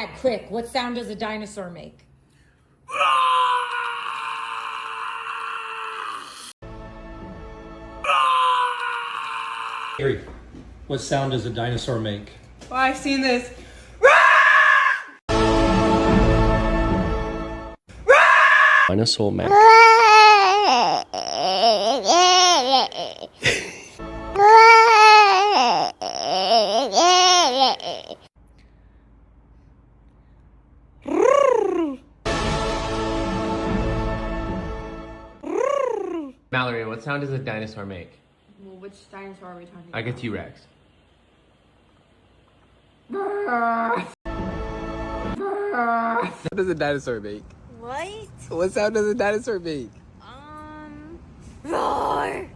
Dad, quick, what sound does a dinosaur make? Gary, what sound does a dinosaur make? Oh, I've seen this. Dinosaur Mac. Mallory, what sound does a dinosaur make? Well, which dinosaur are we talking about? Like a T-Rex. What does a dinosaur make? What? What sound does a dinosaur make? Roar.